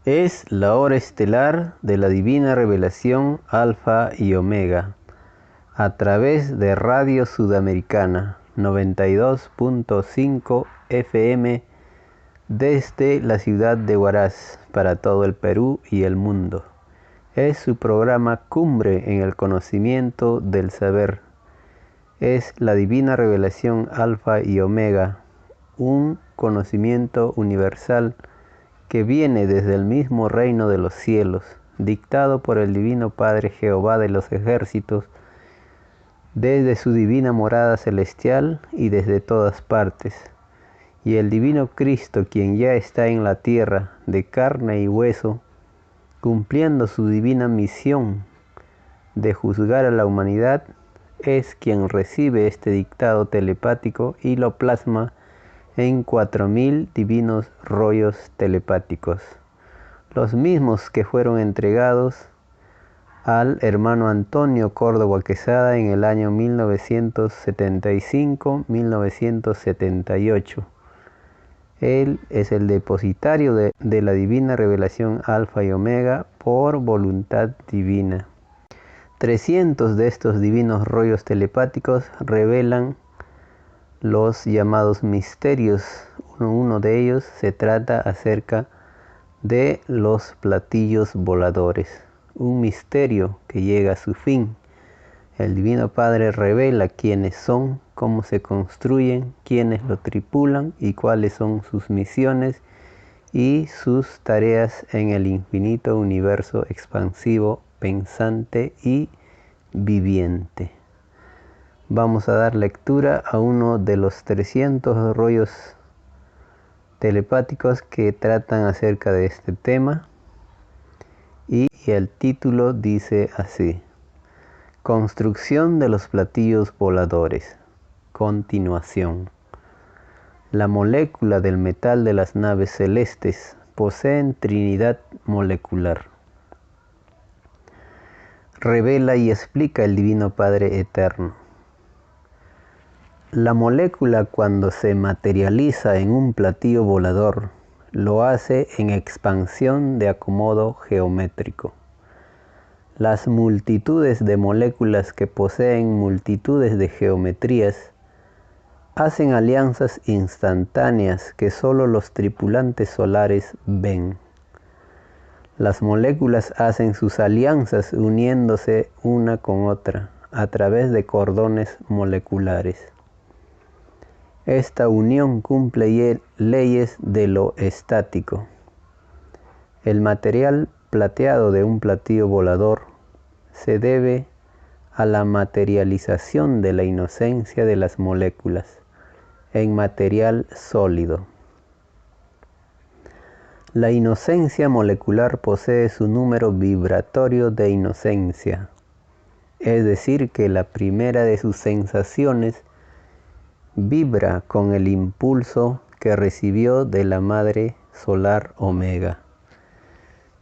Es la hora estelar de la divina revelación Alfa y Omega, a través de Radio Sudamericana 92.5 FM desde la ciudad de Huaraz para todo el Perú y el mundo. Es su programa Cumbre en el Conocimiento del Saber. Es la divina revelación Alfa y Omega, un conocimiento universal que viene desde el mismo reino de los cielos, dictado por el Divino Padre Jehová de los ejércitos, desde su divina morada celestial y desde todas partes. Y el Divino Cristo, quien ya está en la tierra, de carne y hueso, cumpliendo su divina misión de juzgar a la humanidad, es quien recibe este dictado telepático y lo plasma en 4000 divinos rollos telepáticos, los mismos que fueron entregados al hermano Antonio Córdoba Quesada en el año 1975-1978. Él es el depositario de la divina revelación Alfa y Omega por voluntad divina. 300 de estos divinos rollos telepáticos revelan los llamados misterios. Uno de ellos se trata acerca de los platillos voladores, un misterio que llega a su fin. El Divino Padre revela quiénes son, cómo se construyen, quiénes lo tripulan y cuáles son sus misiones y sus tareas en el infinito universo expansivo, pensante y viviente. Vamos a dar lectura a uno de los 300 rollos telepáticos que tratan acerca de este tema, y el título dice así: Construcción de los platillos voladores. Continuación. La molécula del metal de las naves celestes poseen trinidad molecular. Revela y explica el Divino Padre Eterno. La molécula, cuando se materializa en un platillo volador, lo hace en expansión de acomodo geométrico. Las multitudes de moléculas que poseen multitudes de geometrías hacen alianzas instantáneas que solo los tripulantes solares ven. Las moléculas hacen sus alianzas uniéndose una con otra a través de cordones moleculares. Esta unión cumple leyes de lo estático. El material plateado de un platillo volador se debe a la materialización de la inocencia de las moléculas en material sólido. La inocencia molecular posee su número vibratorio de inocencia, es decir, que la primera de sus sensaciones vibra con el impulso que recibió de la Madre Solar Omega.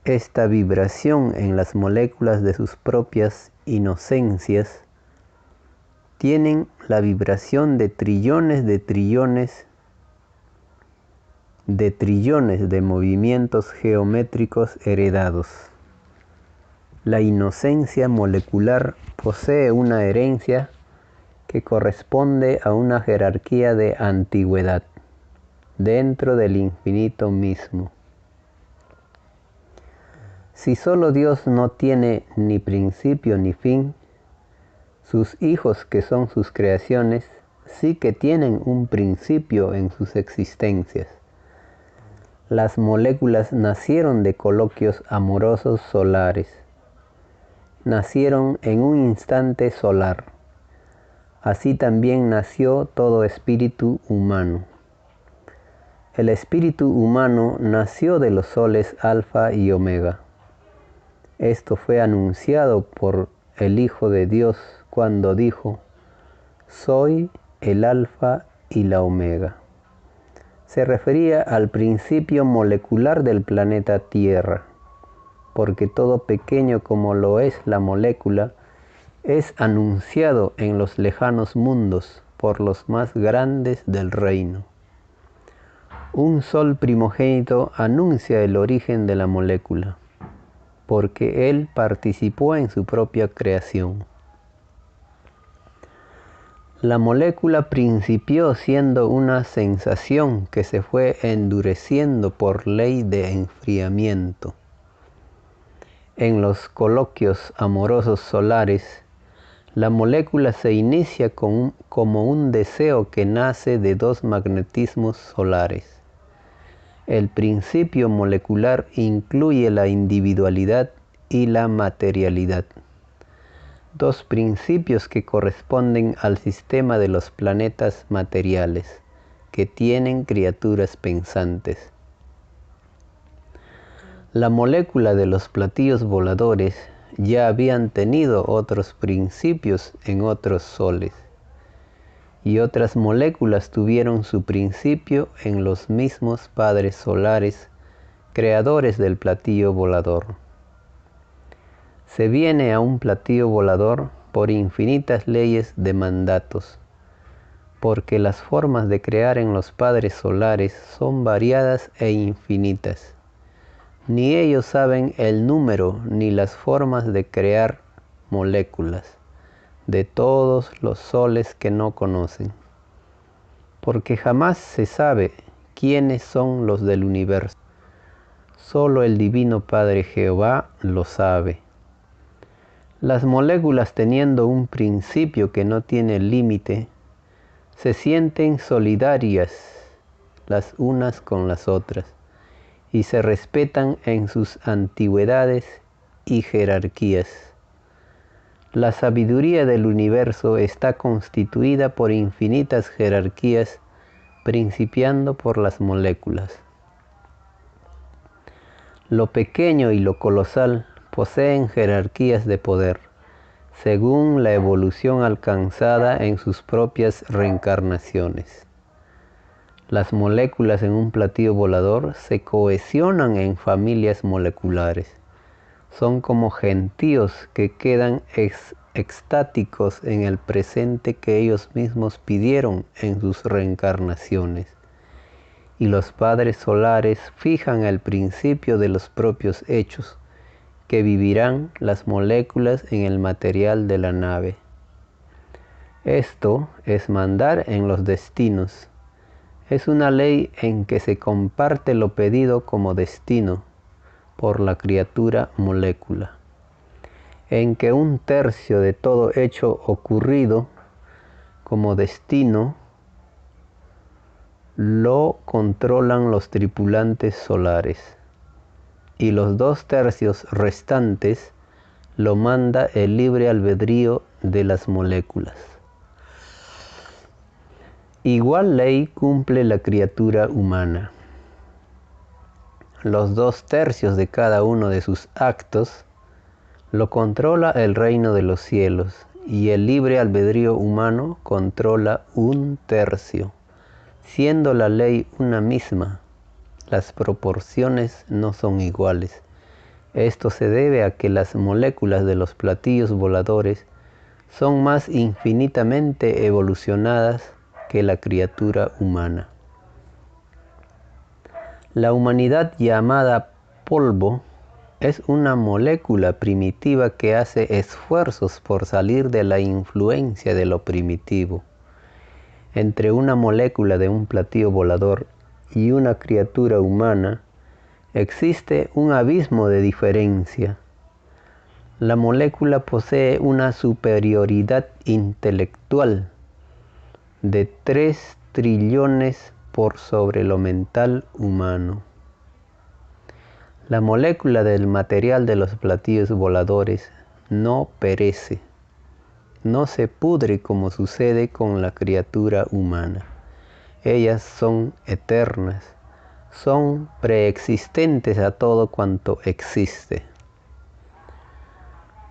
Esta vibración en las moléculas de sus propias inocencias tienen la vibración de trillones de movimientos geométricos heredados. La inocencia molecular posee una herencia que corresponde a una jerarquía de antigüedad dentro del infinito mismo. Si solo Dios no tiene ni principio ni fin, sus hijos, que son sus creaciones, sí que tienen un principio en sus existencias. Las moléculas nacieron de coloquios amorosos solares. Nacieron en un instante solar. Así también nació todo espíritu humano. El espíritu humano nació de los soles Alfa y Omega. Esto fue anunciado por el Hijo de Dios cuando dijo: soy el Alfa y la Omega. Se refería al principio molecular del planeta Tierra, porque todo pequeño como lo es la molécula, es anunciado en los lejanos mundos por los más grandes del reino. Un sol primogénito anuncia el origen de la molécula, porque él participó en su propia creación. La molécula principió siendo una sensación que se fue endureciendo por ley de enfriamiento. En los coloquios amorosos solares, la molécula se inicia como un deseo que nace de dos magnetismos solares. El principio molecular incluye la individualidad y la materialidad, dos principios que corresponden al sistema de los planetas materiales, que tienen criaturas pensantes. La molécula de los platillos voladores ya habían tenido otros principios en otros soles, y otras moléculas tuvieron su principio en los mismos padres solares, creadores del platillo volador. Se viene a un platillo volador por infinitas leyes de mandatos, porque las formas de crear en los padres solares son variadas e infinitas. Ni ellos saben el número ni las formas de crear moléculas de todos los soles que no conocen, porque jamás se sabe quiénes son los del universo. Solo el Divino Padre Jehová lo sabe. Las moléculas, teniendo un principio que no tiene límite, se sienten solidarias las unas con las otras y se respetan en sus antigüedades y jerarquías. La sabiduría del universo está constituida por infinitas jerarquías, principiando por las moléculas. Lo pequeño y lo colosal poseen jerarquías de poder, según la evolución alcanzada en sus propias reencarnaciones. Las moléculas en un platillo volador se cohesionan en familias moleculares. Son como gentíos que quedan extáticos en el presente que ellos mismos pidieron en sus reencarnaciones. Y los padres solares fijan el principio de los propios hechos, que vivirán las moléculas en el material de la nave. Esto es mandar en los destinos. Es una ley en que se comparte lo pedido como destino por la criatura molécula, en que un tercio de todo hecho ocurrido como destino lo controlan los tripulantes solares, y los 2 tercios restantes lo manda el libre albedrío de las moléculas. Igual ley cumple la criatura humana. Los 2 tercios de cada uno de sus actos lo controla el reino de los cielos, y el libre albedrío humano controla 1 tercio. Siendo la ley una misma, las proporciones no son iguales. Esto se debe a que las moléculas de los platillos voladores son más infinitamente evolucionadas que la criatura humana. La humanidad llamada polvo es una molécula primitiva que hace esfuerzos por salir de la influencia de lo primitivo. Entre una molécula de un platillo volador y una criatura humana existe un abismo de diferencia. La molécula posee una superioridad intelectual de 3 trillones por sobre lo mental humano. La molécula del material de los platillos voladores no perece, no se pudre como sucede con la criatura humana. Ellas son eternas, son preexistentes a todo cuanto existe.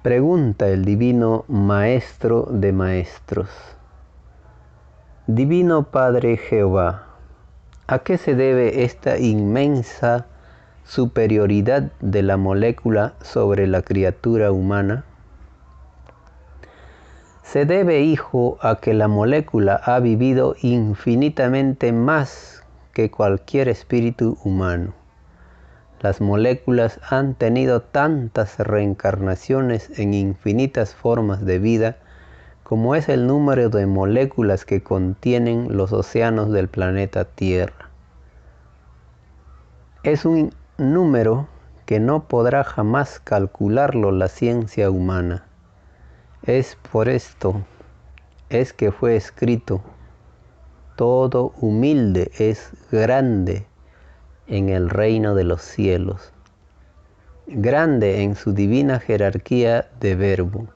Pregunta el Divino Maestro de Maestros. Divino Padre Jehová, ¿a qué se debe esta inmensa superioridad de la molécula sobre la criatura humana? Se debe, hijo, a que la molécula ha vivido infinitamente más que cualquier espíritu humano. Las moléculas han tenido tantas reencarnaciones en infinitas formas de vida como es el número de moléculas que contienen los océanos del planeta Tierra. Es un número que no podrá jamás calcularlo la ciencia humana. Es por esto es que fue escrito: todo humilde es grande en el reino de los cielos, grande en su divina jerarquía de verbo.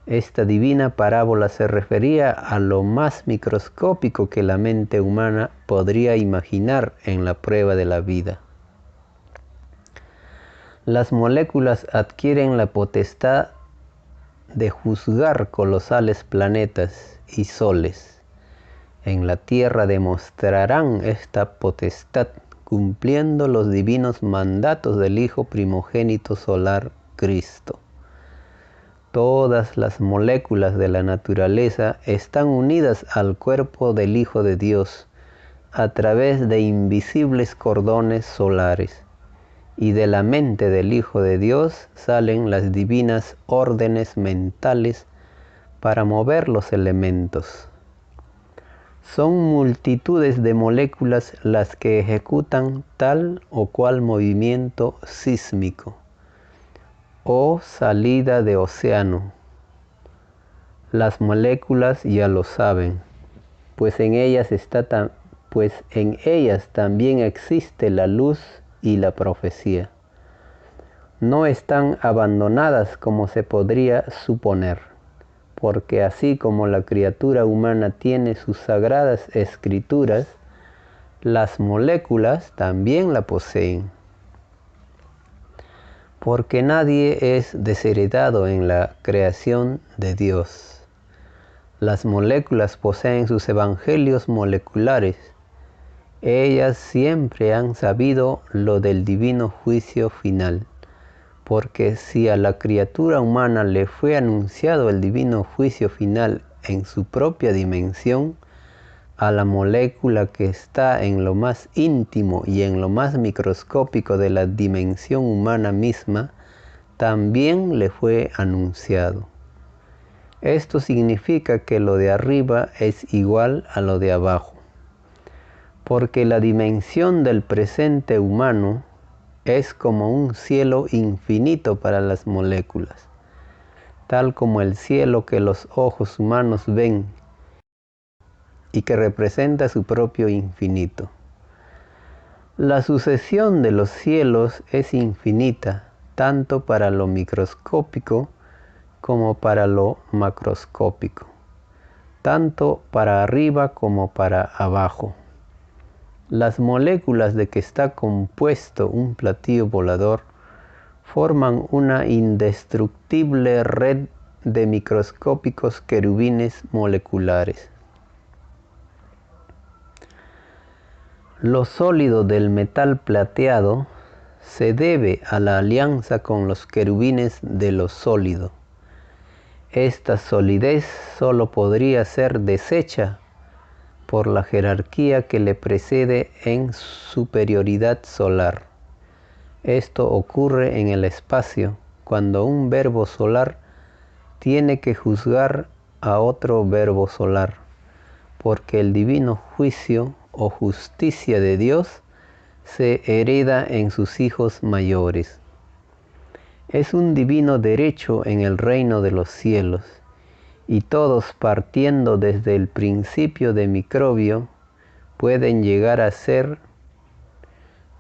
Esta divina parábola se refería a lo más microscópico que la mente humana podría imaginar en la prueba de la vida. Las moléculas adquieren la potestad de juzgar colosales planetas y soles. En la tierra demostrarán esta potestad cumpliendo los divinos mandatos del Hijo primogénito solar, Cristo. Todas las moléculas de la naturaleza están unidas al cuerpo del Hijo de Dios a través de invisibles cordones solares, y de la mente del Hijo de Dios salen las divinas órdenes mentales para mover los elementos. Son multitudes de moléculas las que ejecutan tal o cual movimiento sísmico o salida de océano. Las moléculas ya lo saben, pues en ellas también existe la luz y la profecía. No están abandonadas como se podría suponer, porque así como la criatura humana tiene sus sagradas escrituras, las moléculas también la poseen. Porque nadie es desheredado en la creación de Dios. Las moléculas poseen sus evangelios moleculares. Ellas siempre han sabido lo del divino juicio final, porque si a la criatura humana le fue anunciado el divino juicio final en su propia dimensión, a la molécula que está en lo más íntimo y en lo más microscópico de la dimensión humana misma, también le fue anunciado. Esto significa que lo de arriba es igual a lo de abajo, porque la dimensión del presente humano es como un cielo infinito para las moléculas, tal como el cielo que los ojos humanos ven y que representa su propio infinito. La sucesión de los cielos es infinita, tanto para lo microscópico como para lo macroscópico, tanto para arriba como para abajo. Las moléculas de que está compuesto un platillo volador forman una indestructible red de microscópicos querubines moleculares. Lo sólido del metal plateado se debe a la alianza con los querubines de lo sólido. Esta solidez solo podría ser deshecha por la jerarquía que le precede en superioridad solar. Esto ocurre en el espacio, cuando un verbo solar tiene que juzgar a otro verbo solar, porque el divino juicio o justicia de Dios se hereda en sus hijos mayores. Es un divino derecho en el reino de los cielos, y todos partiendo desde el principio de microbio pueden llegar a ser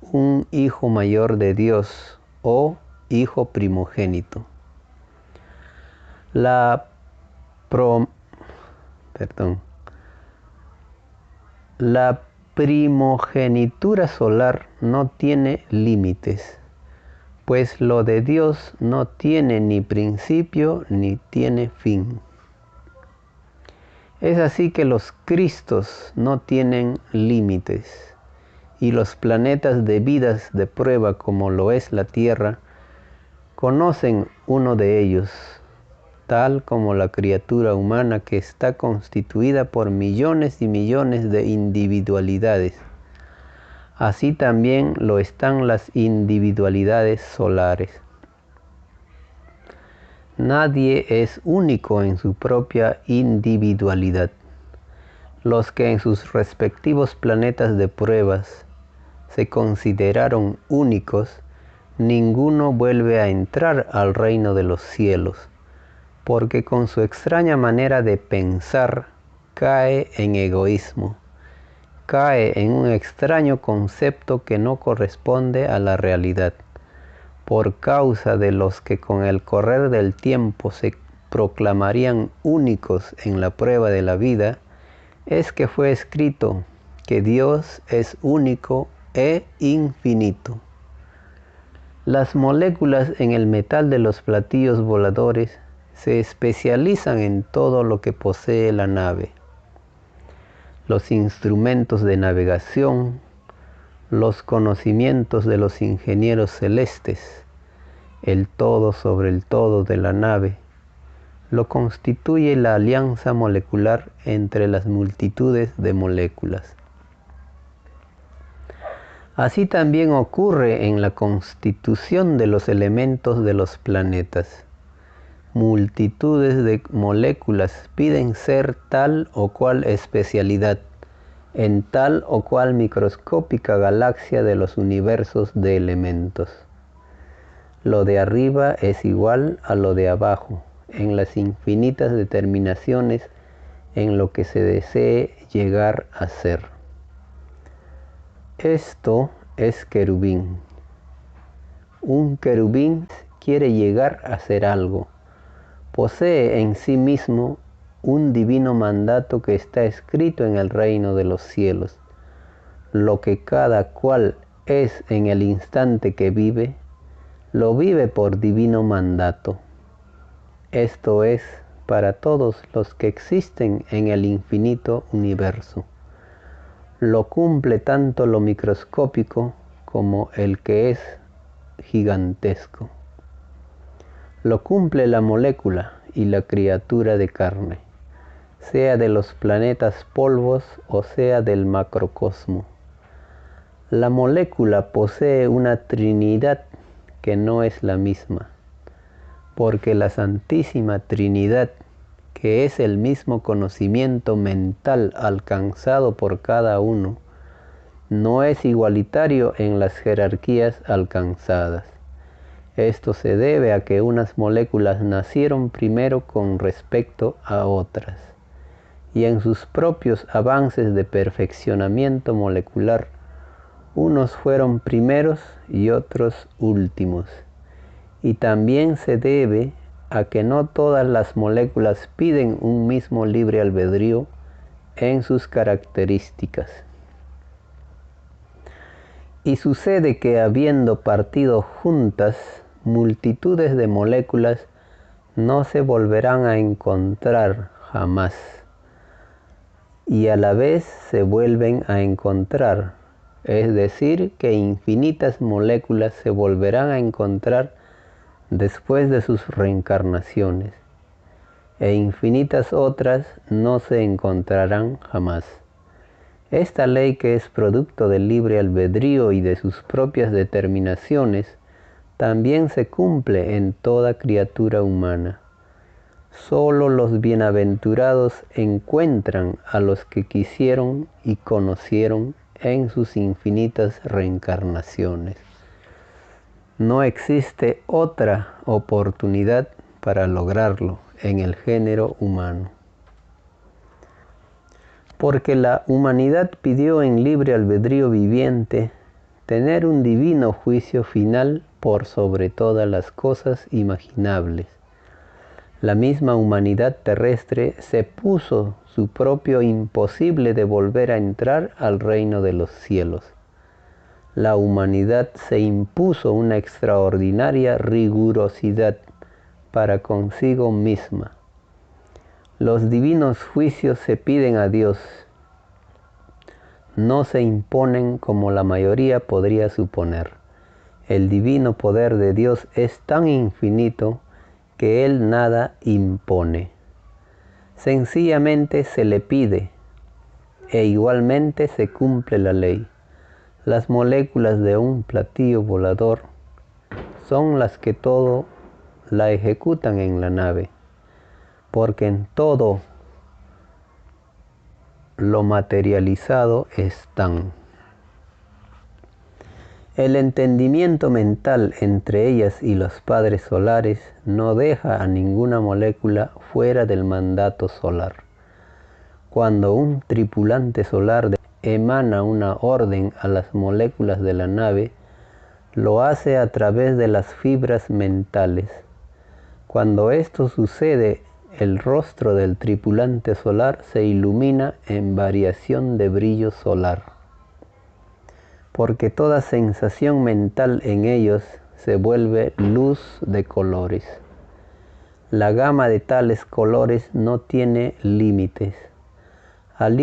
un hijo mayor de Dios o hijo primogénito. La primogenitura solar no tiene límites, pues lo de Dios no tiene ni principio ni tiene fin. Es así que los Cristos no tienen límites, y los planetas de vidas de prueba como lo es la Tierra, conocen uno de ellos, tal como la criatura humana que está constituida por millones y millones de individualidades, Así también lo están las individualidades solares. Nadie es único en su propia individualidad. Los que en sus respectivos planetas de pruebas se consideraron únicos, ninguno vuelve a entrar al reino de los cielos, porque con su extraña manera de pensar cae en egoísmo, cae en un extraño concepto que no corresponde a la realidad, por causa de los que con el correr del tiempo se proclamarían únicos en la prueba de la vida. Es que fue escrito que Dios es único e infinito. Las moléculas en el metal de los platillos voladores se especializan en todo lo que posee la nave. Los instrumentos de navegación, los conocimientos de los ingenieros celestes, el todo sobre el todo de la nave, lo constituye la alianza molecular entre las multitudes de moléculas. Así también ocurre en la constitución de los elementos de los planetas. Multitudes de moléculas piden ser tal o cual especialidad en tal o cual microscópica galaxia de los universos de elementos. Lo de arriba es igual a lo de abajo, en las infinitas determinaciones en lo que se desee llegar a ser. Esto es querubín. Un querubín quiere llegar a ser algo. Posee en sí mismo un divino mandato que está escrito en el reino de los cielos. Lo que cada cual es en el instante que vive, lo vive por divino mandato. Esto es para todos los que existen en el infinito universo. Lo cumple tanto lo microscópico como el que es gigantesco. Lo cumple la molécula y la criatura de carne, sea de los planetas polvos o sea del macrocosmo. La molécula posee una trinidad que no es la misma, porque la Santísima Trinidad, que es el mismo conocimiento mental alcanzado por cada uno, no es igualitario en las jerarquías alcanzadas. Esto se debe a que unas moléculas nacieron primero con respecto a otras, y en sus propios avances de perfeccionamiento molecular, unos fueron primeros y otros últimos. Y también se debe a que no todas las moléculas piden un mismo libre albedrío en sus características. Y sucede que habiendo partido juntas multitudes de moléculas, no se volverán a encontrar jamás, y a la vez se vuelven a encontrar, es decir, que infinitas moléculas se volverán a encontrar después de sus reencarnaciones, e infinitas otras no se encontrarán jamás. Esta ley, que es producto del libre albedrío y de sus propias determinaciones, también se cumple en toda criatura humana. Solo los bienaventurados encuentran a los que quisieron y conocieron en sus infinitas reencarnaciones. No existe otra oportunidad para lograrlo en el género humano. Porque la humanidad pidió en libre albedrío viviente tener un divino juicio final por sobre todas las cosas imaginables. La misma humanidad terrestre se puso su propio imposible de volver a entrar al reino de los cielos. La humanidad se impuso una extraordinaria rigurosidad para consigo misma. Los divinos juicios se piden a Dios, no se imponen como la mayoría podría suponer. El divino poder de Dios es tan infinito que Él nada impone. Sencillamente se le pide, e igualmente se cumple la ley. Las moléculas de un platillo volador son las que todo la ejecutan en la nave, porque en todo lo materializado están. El entendimiento mental entre ellas y los padres solares no deja a ninguna molécula fuera del mandato solar. Cuando un tripulante solar emana una orden a las moléculas de la nave, lo hace a través de las fibras mentales. Cuando esto sucede, el rostro del tripulante solar se ilumina en variación de brillo solar, porque toda sensación mental en ellos se vuelve luz de colores. La gama de tales colores no tiene límites. Al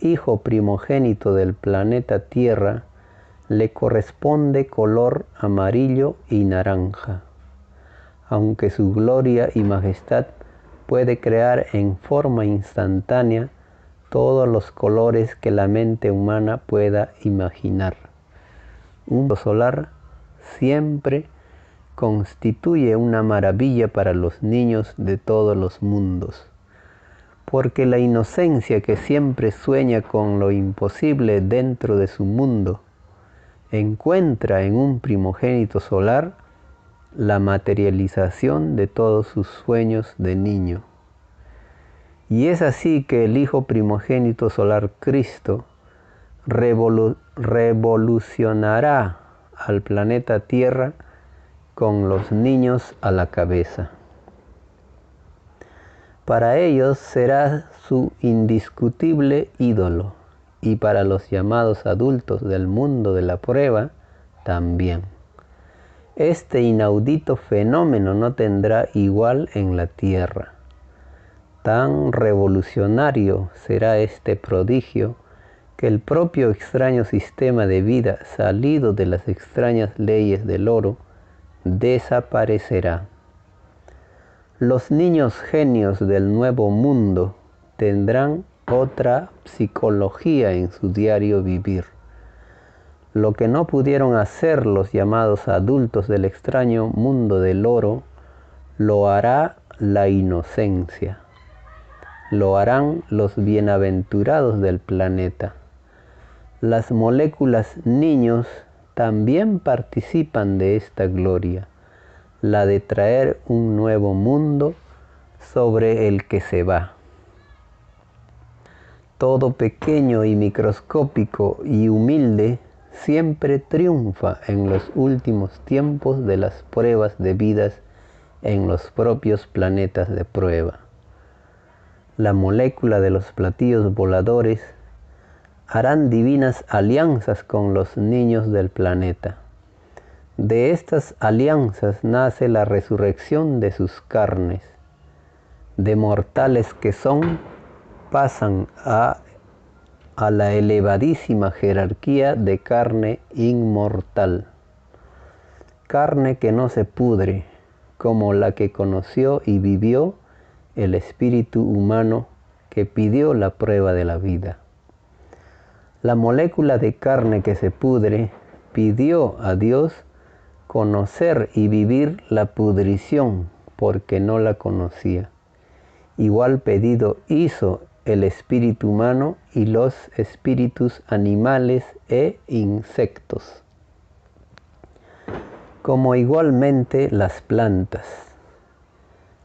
hijo primogénito del planeta Tierra le corresponde color amarillo y naranja, aunque su gloria y majestad puede crear en forma instantánea todos los colores que la mente humana pueda imaginar. Un mundo solar siempre constituye una maravilla para los niños de todos los mundos, porque la inocencia que siempre sueña con lo imposible dentro de su mundo encuentra en un primogénito solar la materialización de todos sus sueños de niño. Y es así que el Hijo primogénito solar Cristo revolucionará al planeta Tierra con los niños a la cabeza. Para ellos será su indiscutible ídolo, y para los llamados adultos del mundo de la prueba también. Este inaudito fenómeno no tendrá igual en la Tierra. Tan revolucionario será este prodigio que el propio extraño sistema de vida salido de las extrañas leyes del oro desaparecerá. Los niños genios del nuevo mundo tendrán otra psicología en su diario vivir. Lo que no pudieron hacer los llamados adultos del extraño mundo del oro, lo hará la inocencia. Lo harán los bienaventurados del planeta. Las moléculas niños también participan de esta gloria, la de traer un nuevo mundo sobre el que se va. Todo pequeño y microscópico y humilde siempre triunfa en los últimos tiempos de las pruebas debidas en los propios planetas de prueba. La molécula de los platillos voladores harán divinas alianzas con los niños del planeta. De estas alianzas nace la resurrección de sus carnes. De mortales que son, pasan a la elevadísima jerarquía de carne inmortal. Carne que no se pudre, como la que conoció y vivió el espíritu humano que pidió la prueba de la vida. La molécula de carne que se pudre pidió a Dios conocer y vivir la pudrición porque no la conocía. Igual pedido hizo el espíritu humano y los espíritus animales e insectos, como igualmente las plantas.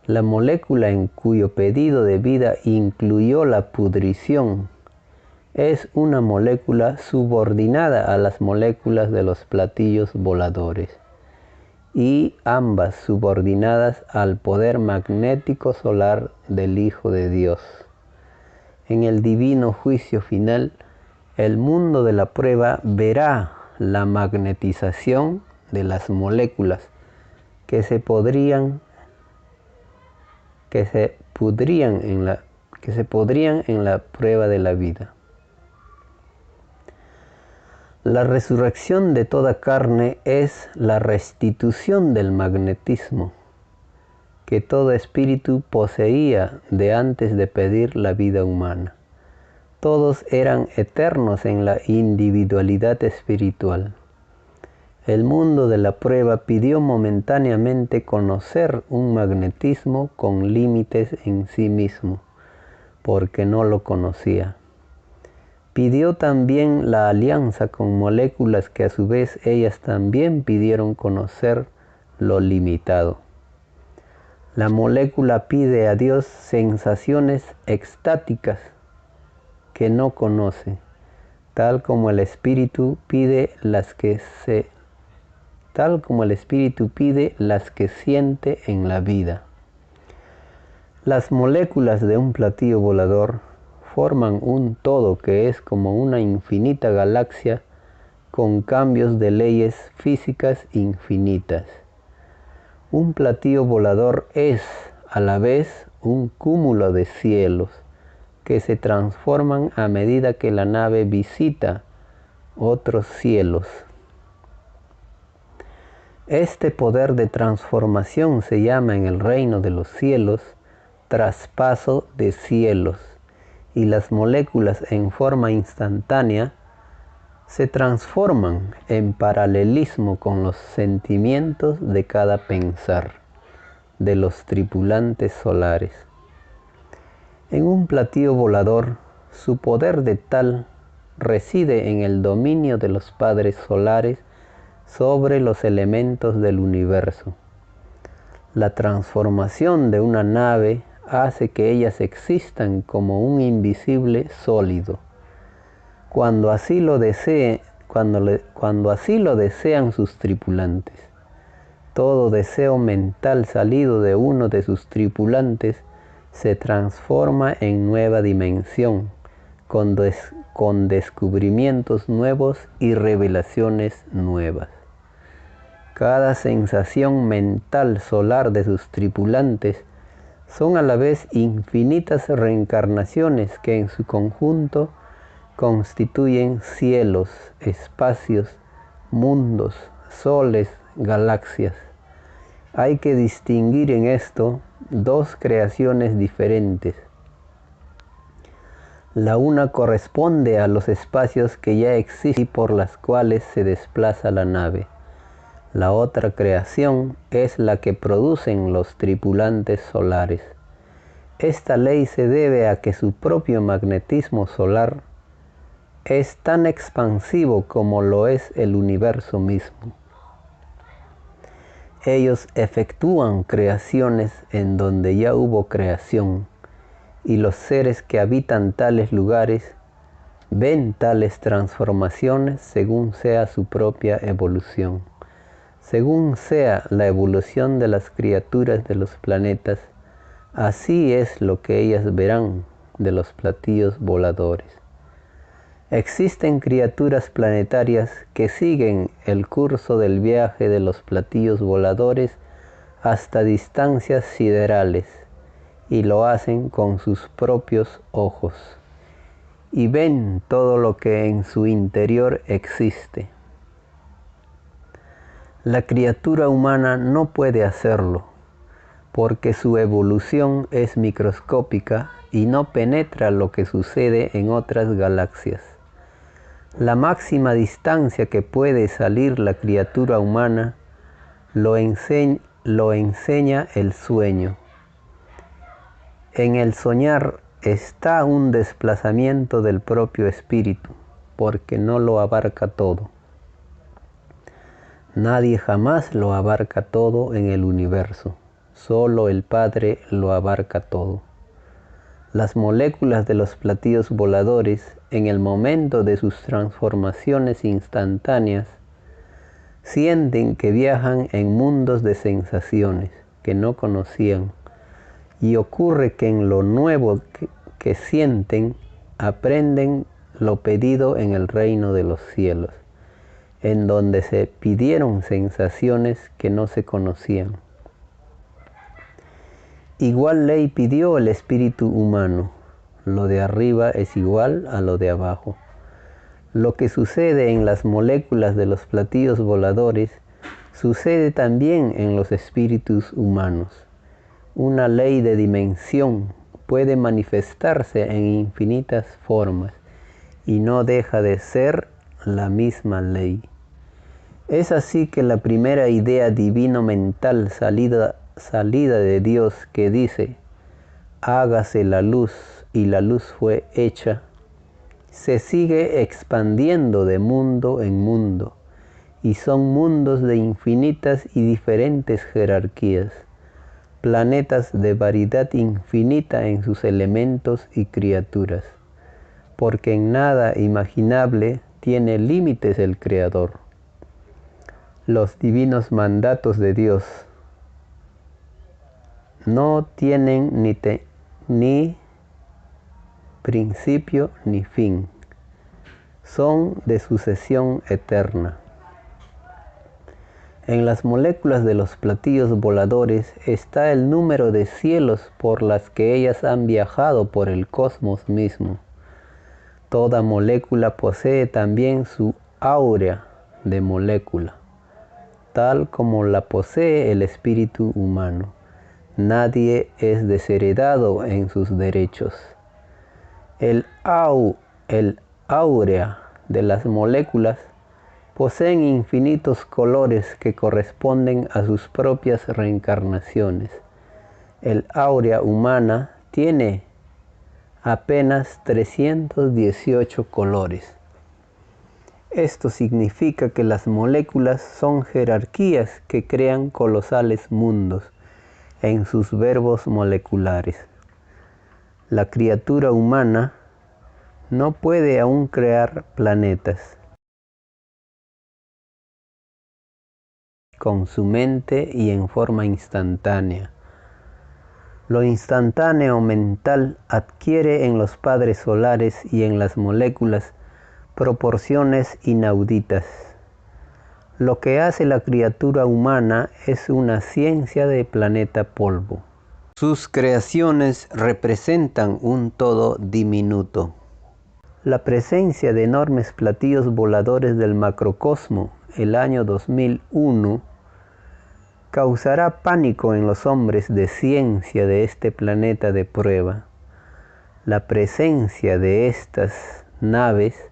La molécula en cuyo pedido de vida incluyó la pudrición es una molécula subordinada a las moléculas de los platillos voladores, y ambas subordinadas al poder magnético solar del Hijo de Dios. En el divino juicio final, el mundo de la prueba verá la magnetización de las moléculas que se pudrían en la prueba de la vida. La resurrección de toda carne es la restitución del magnetismo que todo espíritu poseía de antes de pedir la vida humana. Todos eran eternos en la individualidad espiritual. El mundo de la prueba pidió momentáneamente conocer un magnetismo con límites en sí mismo, porque no lo conocía. Pidió también la alianza con moléculas que a su vez ellas también pidieron conocer lo limitado. La molécula pide a Dios sensaciones extáticas que no conoce, tal como el espíritu pide las que siente en la vida. Las moléculas de un platillo volador forman un todo que es como una infinita galaxia con cambios de leyes físicas infinitas. Un platillo volador es a la vez un cúmulo de cielos que se transforman a medida que la nave visita otros cielos. Este poder de transformación se llama en el reino de los cielos traspaso de cielos, y las moléculas en forma instantánea se transforman en paralelismo con los sentimientos de cada pensar de los tripulantes solares. En un platillo volador, su poder de tal reside en el dominio de los padres solares sobre los elementos del universo. La transformación de una nave hace que ellas existan como un invisible sólido. Cuando así lo desean sus tripulantes. Todo deseo mental salido de uno de sus tripulantes se transforma en nueva dimensión, con descubrimientos nuevos y revelaciones nuevas. Cada sensación mental solar de sus tripulantes son a la vez infinitas reencarnaciones que en su conjunto constituyen cielos, espacios, mundos, soles, galaxias. Hay que distinguir en esto dos creaciones diferentes. La una corresponde a los espacios que ya existen y por las cuales se desplaza la nave. La otra creación es la que producen los tripulantes solares. Esta ley se debe a que su propio magnetismo solar es tan expansivo como lo es el universo mismo. Ellos efectúan creaciones en donde ya hubo creación, y los seres que habitan tales lugares ven tales transformaciones según sea su propia evolución. Según sea la evolución de las criaturas de los planetas, así es lo que ellas verán de los platillos voladores. Existen criaturas planetarias que siguen el curso del viaje de los platillos voladores hasta distancias siderales, y lo hacen con sus propios ojos, y ven todo lo que en su interior existe. La criatura humana no puede hacerlo, porque su evolución es microscópica y no penetra lo que sucede en otras galaxias. La máxima distancia que puede salir la criatura humana lo enseña el sueño. En el soñar está un desplazamiento del propio espíritu, porque no lo abarca todo. Nadie jamás lo abarca todo en el universo, solo el Padre lo abarca todo. Las moléculas de los platillos voladores, en el momento de sus transformaciones instantáneas, sienten que viajan en mundos de sensaciones que no conocían, y ocurre que en lo nuevo que sienten, aprenden lo pedido en el reino de los cielos, en donde se pidieron sensaciones que no se conocían. Igual ley pidió el espíritu humano. Lo de arriba es igual a lo de abajo. Lo que sucede en las moléculas de los platillos voladores sucede también en los espíritus humanos. Una ley de dimensión puede manifestarse en infinitas formas y no deja de ser la misma ley. Es así que la primera idea divino-mental salida de Dios que dice, hágase la luz, y la luz fue hecha, se sigue expandiendo de mundo en mundo, y son mundos de infinitas y diferentes jerarquías, planetas de variedad infinita en sus elementos y criaturas, porque en nada imaginable tiene límites el Creador. Los divinos mandatos de Dios no tienen ni principio ni fin, son de sucesión eterna. En las moléculas de los platillos voladores está el número de cielos por las que ellas han viajado por el cosmos mismo. Toda molécula posee también su áurea de molécula, tal como la posee el espíritu humano. Nadie es desheredado en sus derechos. El áurea de las moléculas poseen infinitos colores que corresponden a sus propias reencarnaciones. El áurea humana tiene apenas 318 colores. Esto significa que las moléculas son jerarquías que crean colosales mundos en sus verbos moleculares. La criatura humana no puede aún crear planetas con su mente y en forma instantánea. Lo instantáneo mental adquiere en los padres solares y en las moléculas proporciones inauditas. Lo que hace la criatura humana es una ciencia de planeta polvo. Sus creaciones representan un todo diminuto. La presencia de enormes platillos voladores del macrocosmo el año 2001 causará pánico en los hombres de ciencia de este planeta de prueba. La presencia de estas naves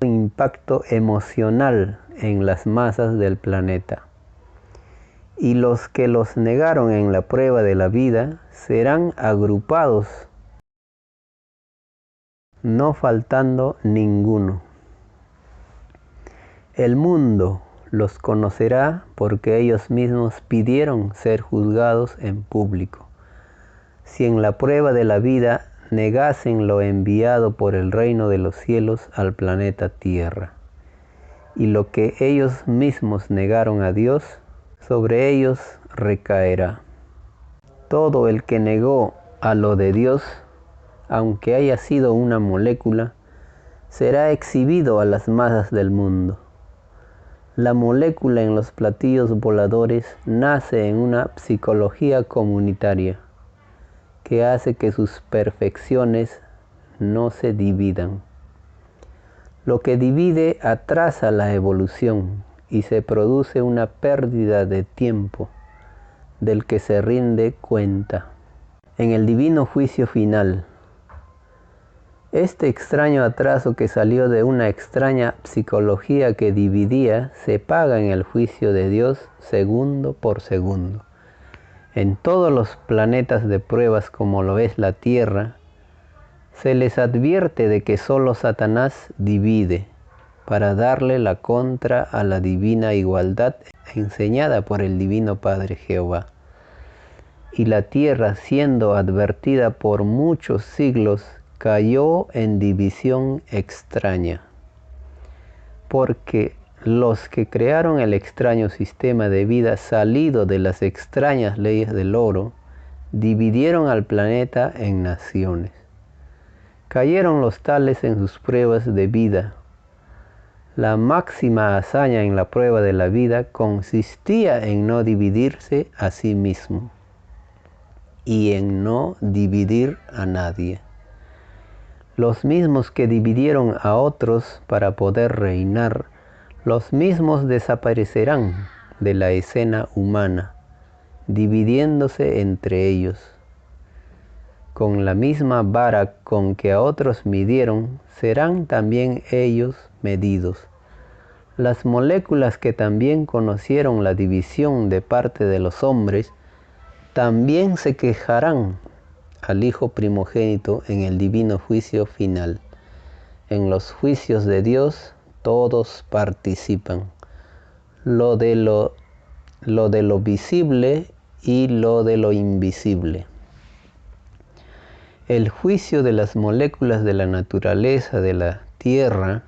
un impacto emocional en las masas del planeta. Y los que los negaron en la prueba de la vida serán agrupados, no faltando ninguno. El mundo los conocerá porque ellos mismos pidieron ser juzgados en público. Si en la prueba de la vida negasen lo enviado por el reino de los cielos al planeta Tierra, y lo que ellos mismos negaron a Dios, sobre ellos recaerá. Todo el que negó a lo de Dios, aunque haya sido una molécula, será exhibido a las masas del mundo. La molécula en los platillos voladores nace en una psicología comunitaria que hace que sus perfecciones no se dividan. Lo que divide atrasa la evolución y se produce una pérdida de tiempo del que se rinde cuenta en el divino juicio final. Este extraño atraso que salió de una extraña psicología que dividía se paga en el juicio de Dios segundo por segundo. En todos los planetas de pruebas como lo es la Tierra, se les advierte de que solo Satanás divide para darle la contra a la divina igualdad enseñada por el Divino Padre Jehová. Y la Tierra, siendo advertida por muchos siglos, cayó en división extraña, porque los que crearon el extraño sistema de vida salido de las extrañas leyes del oro, dividieron al planeta en naciones. Cayeron los tales en sus pruebas de vida. La máxima hazaña en la prueba de la vida consistía en no dividirse a sí mismo y en no dividir a nadie. Los mismos que dividieron a otros para poder reinar, los mismos desaparecerán de la escena humana, dividiéndose entre ellos. con la misma vara con que a otros midieron, serán también ellos medidos. Las moléculas que también conocieron la división de parte de los hombres, también se quejarán al Hijo primogénito en el divino juicio final. En los juicios de Dios todos participan. Lo de lo visible y lo de lo invisible. El juicio de las moléculas de la naturaleza de la tierra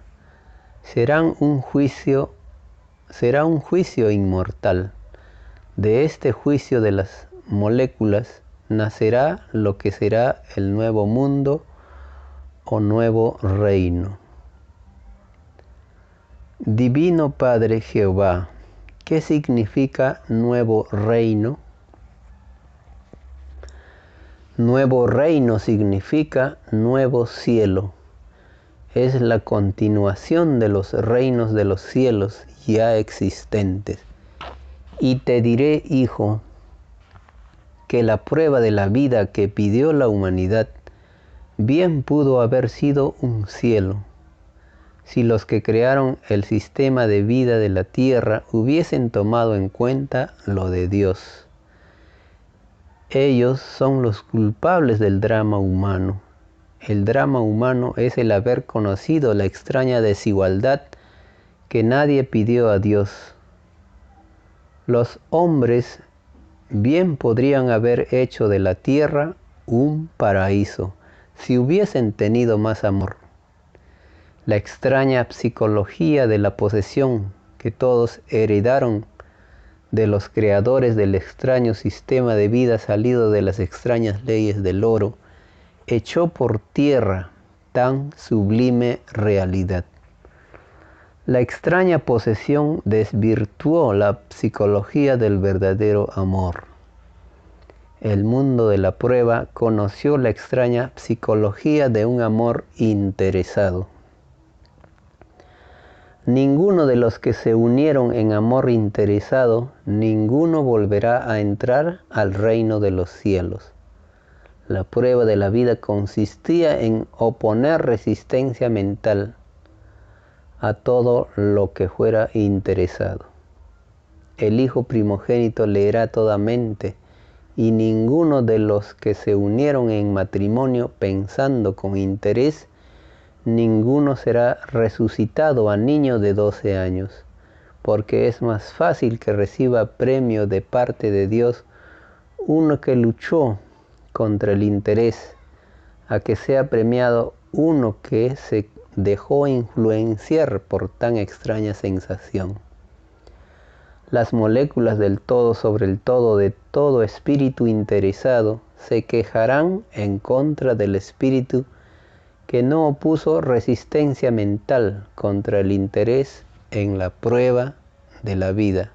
será un juicio inmortal. De este juicio de las moléculas nacerá lo que será el nuevo mundo o nuevo reino. Divino Padre Jehová, ¿qué significa nuevo reino? Nuevo reino significa nuevo cielo. Es la continuación de los reinos de los cielos ya existentes. Y te diré, hijo, que la prueba de la vida que pidió la humanidad bien pudo haber sido un cielo, si los que crearon el sistema de vida de la tierra hubiesen tomado en cuenta lo de Dios. Ellos son los culpables del drama humano. El drama humano es el haber conocido la extraña desigualdad que nadie pidió a Dios. Los hombres bien podrían haber hecho de la tierra un paraíso si hubiesen tenido más amor. La extraña psicología de la posesión que todos heredaron de los creadores del extraño sistema de vida salido de las extrañas leyes del oro, echó por tierra tan sublime realidad. La extraña posesión desvirtuó la psicología del verdadero amor. El mundo de la prueba conoció la extraña psicología de un amor interesado. Ninguno de los que se unieron en amor interesado, ninguno volverá a entrar al reino de los cielos. La prueba de la vida consistía en oponer resistencia mental a todo lo que fuera interesado. El Hijo primogénito leerá toda mente, y ninguno de los que se unieron en matrimonio pensando con interés, ninguno será resucitado a niño de 12 años, porque es más fácil que reciba premio de parte de Dios uno que luchó contra el interés, a que sea premiado uno que se dejó influenciar por tan extraña sensación. Las moléculas del todo sobre el todo de todo espíritu interesado se quejarán en contra del espíritu que no opuso resistencia mental contra el interés en la prueba de la vida,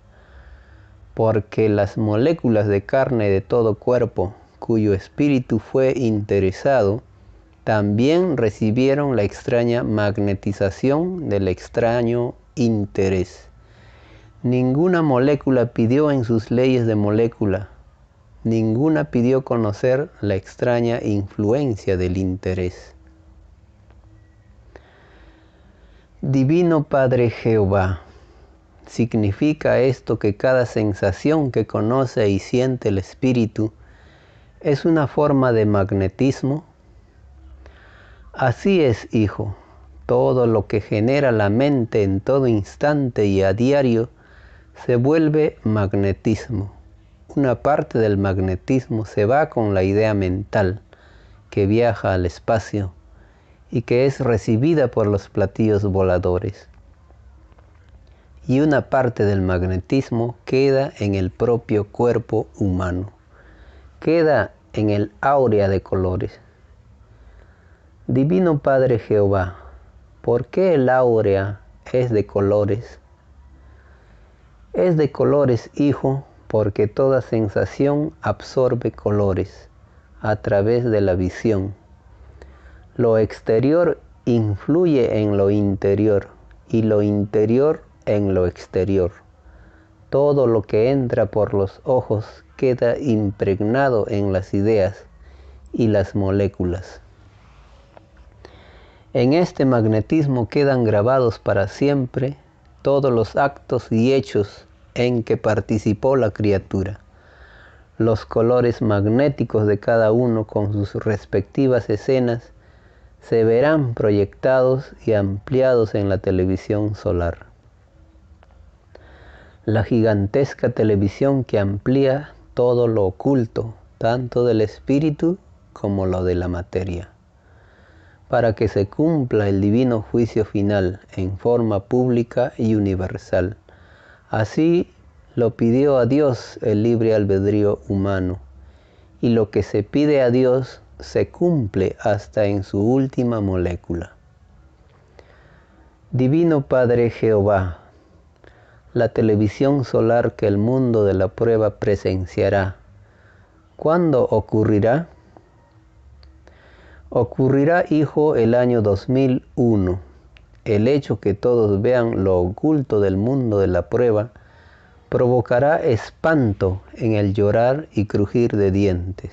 porque las moléculas de carne de todo cuerpo, cuyo espíritu fue interesado, también recibieron la extraña magnetización del extraño interés. Ninguna molécula pidió en sus leyes de molécula, ninguna pidió conocer la extraña influencia del interés. Divino Padre Jehová, ¿significa esto que cada sensación que conoce y siente el espíritu es una forma de magnetismo? Así es, hijo, todo lo que genera la mente en todo instante y a diario se vuelve magnetismo. Una parte del magnetismo se va con la idea mental que viaja al espacio y que es recibida por los platillos voladores. Y una parte del magnetismo queda en el propio cuerpo humano, queda en el áurea de colores. Divino Padre Jehová, ¿por qué el áurea es de colores? Es de colores, hijo, porque toda sensación absorbe colores a través de la visión. Lo exterior influye en lo interior y lo interior en lo exterior. Todo lo que entra por los ojos queda impregnado en las ideas y las moléculas. En este magnetismo quedan grabados para siempre todos los actos y hechos en que participó la criatura. Los colores magnéticos de cada uno con sus respectivas escenas se verán proyectados y ampliados en la televisión solar. La gigantesca televisión que amplía todo lo oculto, tanto del espíritu como lo de la materia, para que se cumpla el divino juicio final en forma pública y universal. Así lo pidió a Dios el libre albedrío humano, y lo que se pide a Dios se cumple hasta en su última molécula. Divino Padre Jehová, la televisión solar que el mundo de la prueba presenciará, ¿cuándo ocurrirá? Ocurrirá, hijo, el año 2001. El hecho que todos vean lo oculto del mundo de la prueba provocará espanto en el llorar y crujir de dientes.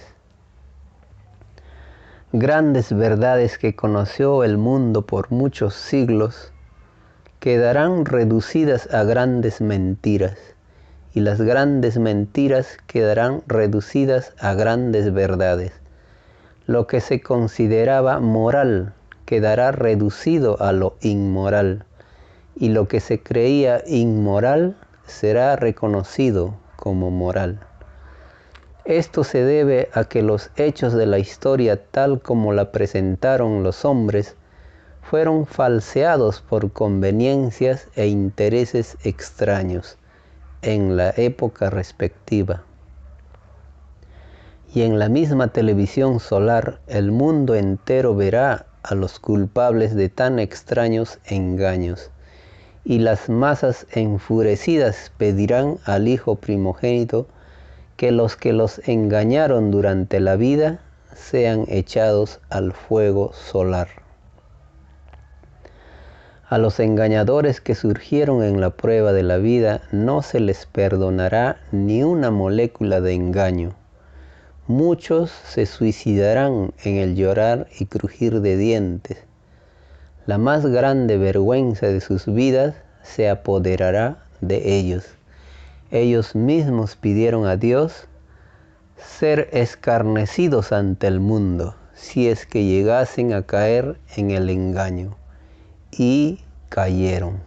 Grandes verdades que conoció el mundo por muchos siglos quedarán reducidas a grandes mentiras, y las grandes mentiras quedarán reducidas a grandes verdades. Lo que se consideraba moral quedará reducido a lo inmoral, y lo que se creía inmoral será reconocido como moral. Esto se debe a que los hechos de la historia tal como la presentaron los hombres fueron falseados por conveniencias e intereses extraños en la época respectiva. Y en la misma televisión solar el mundo entero verá a los culpables de tan extraños engaños, y las masas enfurecidas pedirán al Hijo primogénito que los engañaron durante la vida sean echados al fuego solar. A los engañadores que surgieron en la prueba de la vida no se les perdonará ni una molécula de engaño. Muchos se suicidarán en el llorar y crujir de dientes. La más grande vergüenza de sus vidas se apoderará de ellos. Ellos mismos pidieron a Dios ser escarnecidos ante el mundo, si es que llegasen a caer en el engaño. Y cayeron.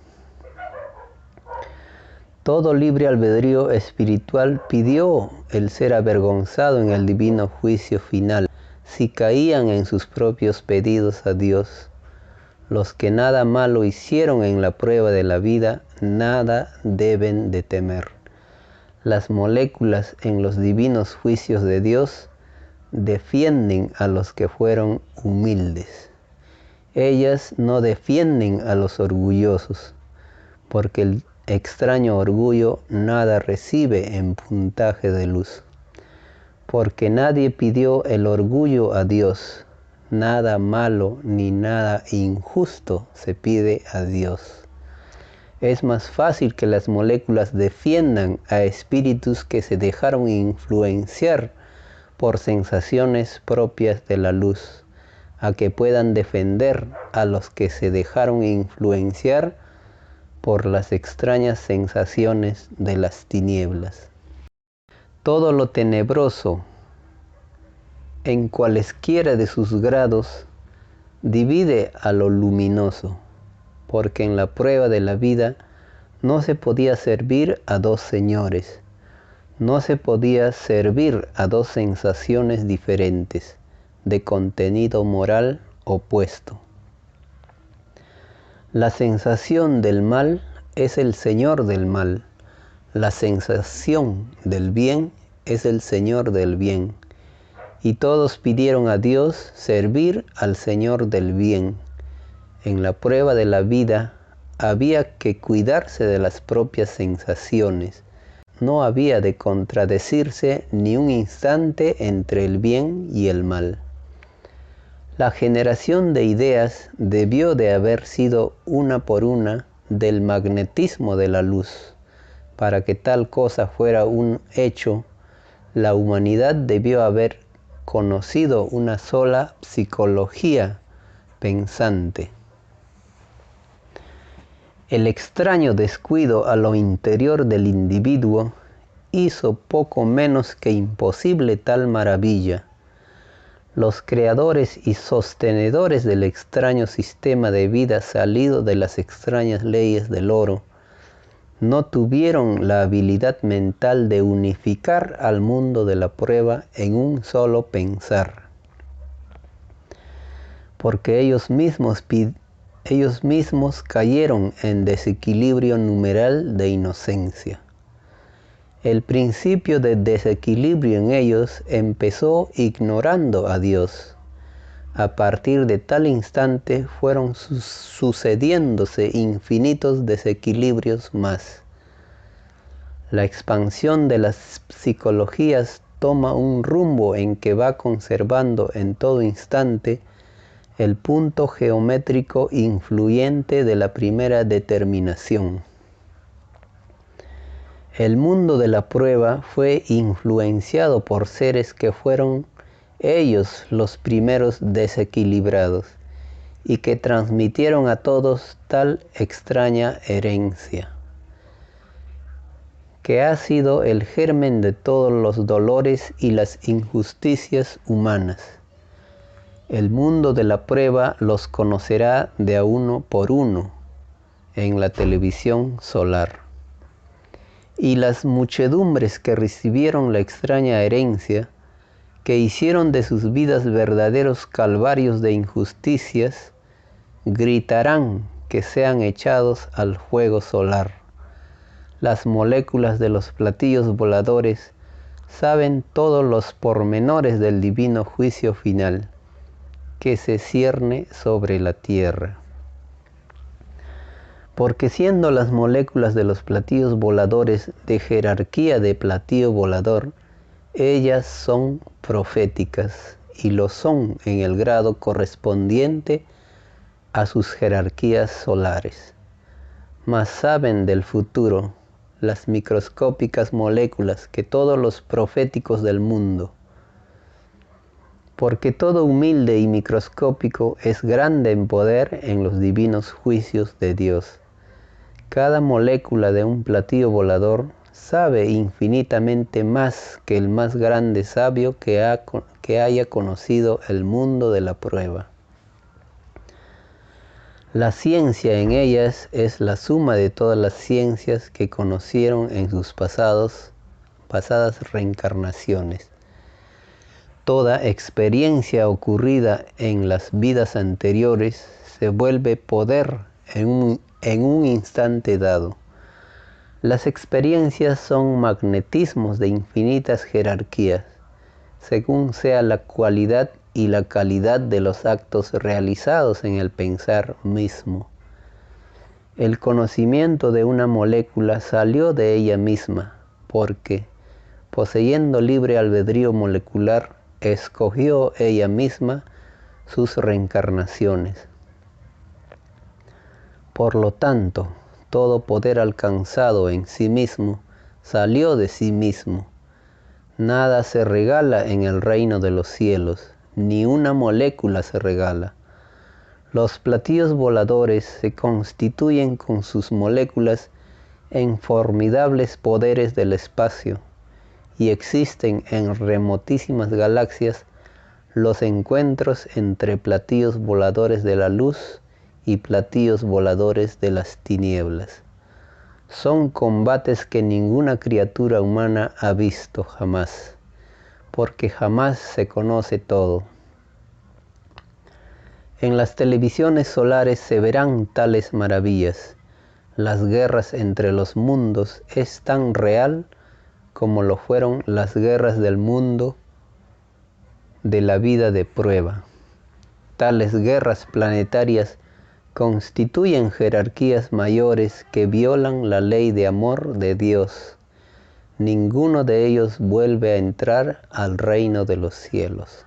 Todo libre albedrío espiritual pidió el ser avergonzado en el divino juicio final, si caían en sus propios pedidos a Dios. Los que nada malo hicieron en la prueba de la vida, nada deben de temer. Las moléculas en los divinos juicios de Dios defienden a los que fueron humildes. Ellas no defienden a los orgullosos, porque el extraño orgullo nada recibe en puntaje de luz. Porque nadie pidió el orgullo a Dios, nada malo ni nada injusto se pide a Dios. Es más fácil que las moléculas defiendan a espíritus que se dejaron influenciar por sensaciones propias de la luz, a que puedan defender a los que se dejaron influenciar por las extrañas sensaciones de las tinieblas. Todo lo tenebroso, en cualesquiera de sus grados, divide a lo luminoso, porque en la prueba de la vida no se podía servir a dos señores, no se podía servir a dos sensaciones diferentes, de contenido moral opuesto. La sensación del mal es el señor del mal. La sensación del bien es el señor del bien. Y todos pidieron a Dios servir al señor del bien. En la prueba de la vida había que cuidarse de las propias sensaciones. No había de contradecirse ni un instante entre el bien y el mal. La generación de ideas debió de haber sido una por una del magnetismo de la luz. Para que tal cosa fuera un hecho, la humanidad debió haber conocido una sola psicología pensante. El extraño descuido a lo interior del individuo hizo poco menos que imposible tal maravilla. Los creadores y sostenedores del extraño sistema de vida salido de las extrañas leyes del oro no tuvieron la habilidad mental de unificar al mundo de la prueba en un solo pensar, porque ellos mismos cayeron en desequilibrio numeral de inocencia. El principio de desequilibrio en ellos empezó ignorando a Dios. A partir de tal instante fueron sucediéndose infinitos desequilibrios más. La expansión de las psicologías toma un rumbo en que va conservando en todo instante el punto geométrico influyente de la primera determinación. El mundo de la prueba fue influenciado por seres que fueron ellos los primeros desequilibrados y que transmitieron a todos tal extraña herencia, que ha sido el germen de todos los dolores y las injusticias humanas. El mundo de la prueba los conocerá de a uno por uno en la televisión solar. Y las muchedumbres que recibieron la extraña herencia, que hicieron de sus vidas verdaderos calvarios de injusticias, gritarán que sean echados al fuego solar. Las moléculas de los platillos voladores saben todos los pormenores del divino juicio final, que se cierne sobre la tierra. Porque siendo las moléculas de los platillos voladores de jerarquía de platillo volador, ellas son proféticas y lo son en el grado correspondiente a sus jerarquías solares. Mas saben del futuro las microscópicas moléculas que todos los proféticos del mundo. Porque todo humilde y microscópico es grande en poder en los divinos juicios de Dios. Cada molécula de un platillo volador sabe infinitamente más que el más grande sabio que haya conocido el mundo de la prueba. La ciencia en ellas es la suma de todas las ciencias que conocieron en sus pasadas reencarnaciones. Toda experiencia ocurrida en las vidas anteriores se vuelve poder en un instante dado. Las experiencias son magnetismos de infinitas jerarquías, según sea la cualidad y la calidad de los actos realizados en el pensar mismo. El conocimiento de una molécula salió de ella misma, porque, poseyendo libre albedrío molecular, escogió ella misma sus reencarnaciones. Por lo tanto, todo poder alcanzado en sí mismo salió de sí mismo. Nada se regala en el reino de los cielos, ni una molécula se regala. Los platillos voladores se constituyen con sus moléculas en formidables poderes del espacio, y existen en remotísimas galaxias los encuentros entre platillos voladores de la luz y platillos voladores de las tinieblas. Son combates que ninguna criatura humana ha visto jamás, porque jamás se conoce todo. En las televisiones solares se verán tales maravillas. Las guerras entre los mundos es tan real como lo fueron las guerras del mundo de la vida de prueba. Tales guerras planetarias constituyen jerarquías mayores que violan la ley de amor de Dios. Ninguno de ellos vuelve a entrar al reino de los cielos.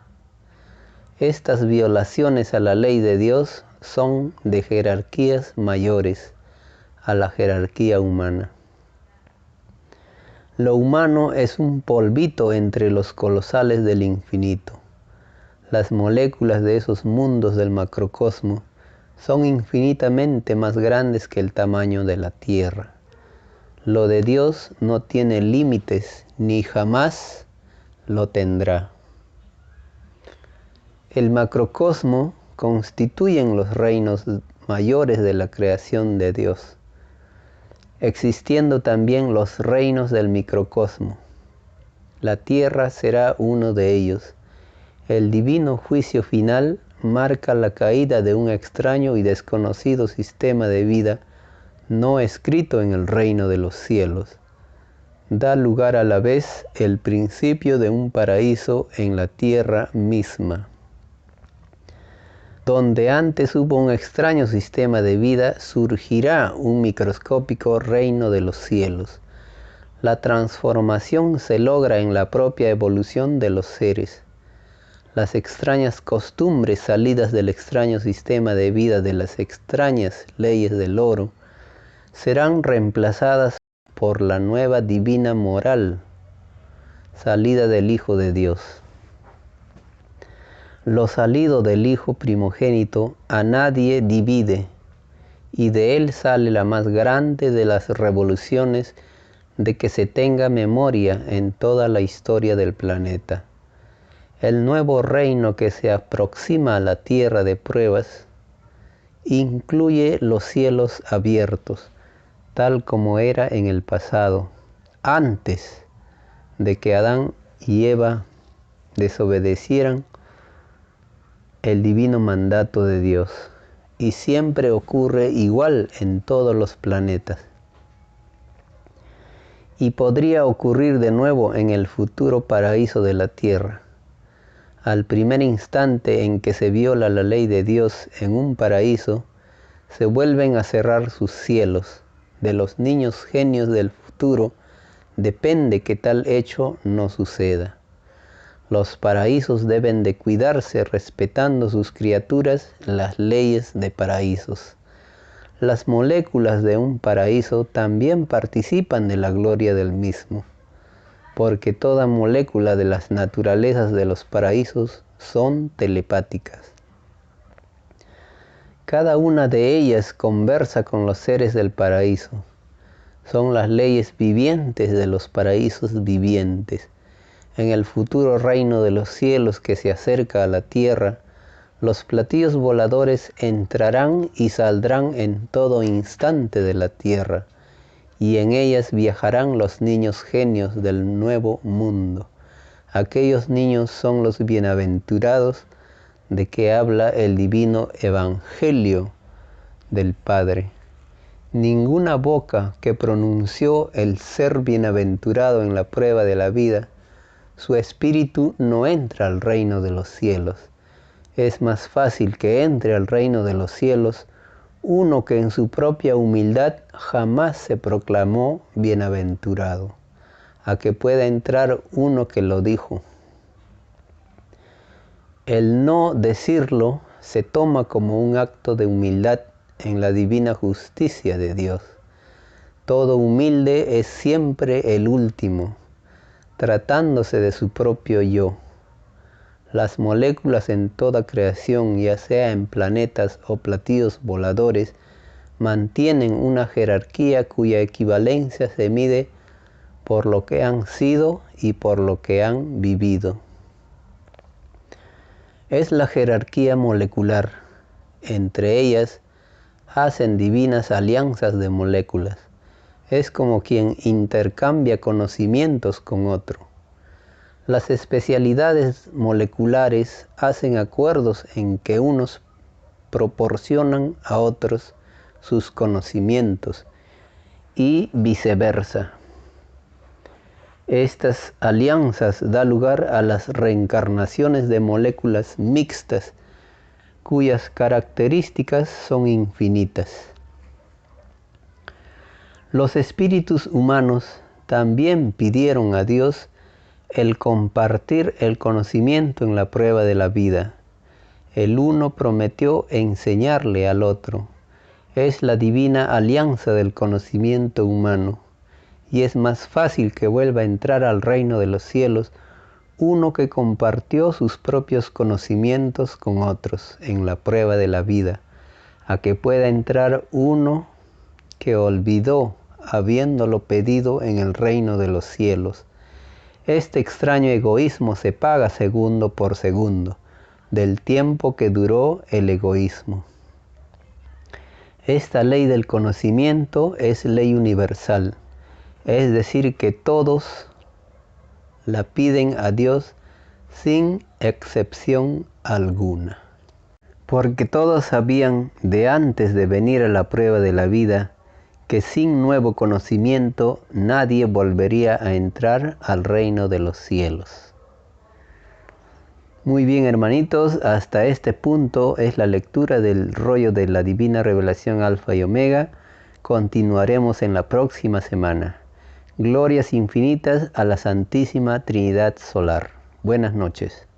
Estas violaciones a la ley de Dios son de jerarquías mayores a la jerarquía humana. Lo humano es un polvito entre los colosales del infinito. Las moléculas de esos mundos del macrocosmo son infinitamente más grandes que el tamaño de la Tierra. Lo de Dios no tiene límites ni jamás lo tendrá. El macrocosmo constituyen los reinos mayores de la creación de Dios, existiendo también los reinos del microcosmo. La Tierra será uno de ellos. El divino juicio final marca la caída de un extraño y desconocido sistema de vida no escrito en el reino de los cielos. Da lugar a la vez el principio de un paraíso en la tierra misma. Donde antes hubo un extraño sistema de vida, surgirá un microscópico reino de los cielos. La transformación se logra en la propia evolución de los seres. Las extrañas costumbres salidas del extraño sistema de vida de las extrañas leyes del oro serán reemplazadas por la nueva divina moral salida del Hijo de Dios. Lo salido del Hijo primogénito a nadie divide, y de él sale la más grande de las revoluciones de que se tenga memoria en toda la historia del planeta. El nuevo reino que se aproxima a la tierra de pruebas incluye los cielos abiertos, tal como era en el pasado, antes de que Adán y Eva desobedecieran el divino mandato de Dios, y siempre ocurre igual en todos los planetas. Y podría ocurrir de nuevo en el futuro paraíso de la tierra. Al primer instante en que se viola la ley de Dios en un paraíso, se vuelven a cerrar sus cielos. De los niños genios del futuro depende que tal hecho no suceda. Los paraísos deben de cuidarse respetando sus criaturas las leyes de paraísos. Las moléculas de un paraíso también participan de la gloria del mismo, porque toda molécula de las naturalezas de los paraísos son telepáticas. Cada una de ellas conversa con los seres del paraíso. Son las leyes vivientes de los paraísos vivientes. En el futuro reino de los cielos que se acerca a la tierra, los platillos voladores entrarán y saldrán en todo instante de la tierra, y en ellas viajarán los niños genios del nuevo mundo. Aquellos niños son los bienaventurados de que habla el divino Evangelio del Padre. Ninguna boca que pronunció el ser bienaventurado en la prueba de la vida, su espíritu no entra al reino de los cielos. Es más fácil que entre al reino de los cielos uno que en su propia humildad jamás se proclamó bienaventurado, a que pueda entrar uno que lo dijo. El no decirlo se toma como un acto de humildad en la divina justicia de Dios. Todo humilde es siempre el último, tratándose de su propio yo. Las moléculas en toda creación, ya sea en planetas o platillos voladores, mantienen una jerarquía cuya equivalencia se mide por lo que han sido y por lo que han vivido. Es la jerarquía molecular. Entre ellas hacen divinas alianzas de moléculas. Es como quien intercambia conocimientos con otro. Las especialidades moleculares hacen acuerdos en que unos proporcionan a otros sus conocimientos y viceversa. Estas alianzas dan lugar a las reencarnaciones de moléculas mixtas, cuyas características son infinitas. Los espíritus humanos también pidieron a Dios el compartir el conocimiento en la prueba de la vida. El uno prometió enseñarle al otro. Es la divina alianza del conocimiento humano, y es más fácil que vuelva a entrar al reino de los cielos uno que compartió sus propios conocimientos con otros en la prueba de la vida, a que pueda entrar uno que olvidó habiéndolo pedido en el reino de los cielos. Este extraño egoísmo se paga segundo por segundo, del tiempo que duró el egoísmo. Esta ley del conocimiento es ley universal, es decir, que todos la piden a Dios sin excepción alguna. Porque todos sabían de antes de venir a la prueba de la vida que sin nuevo conocimiento nadie volvería a entrar al reino de los cielos. Muy bien, hermanitos, hasta este punto es la lectura del rollo de la Divina Revelación Alfa y Omega. Continuaremos en la próxima semana. Glorias infinitas a la Santísima Trinidad Solar. Buenas noches.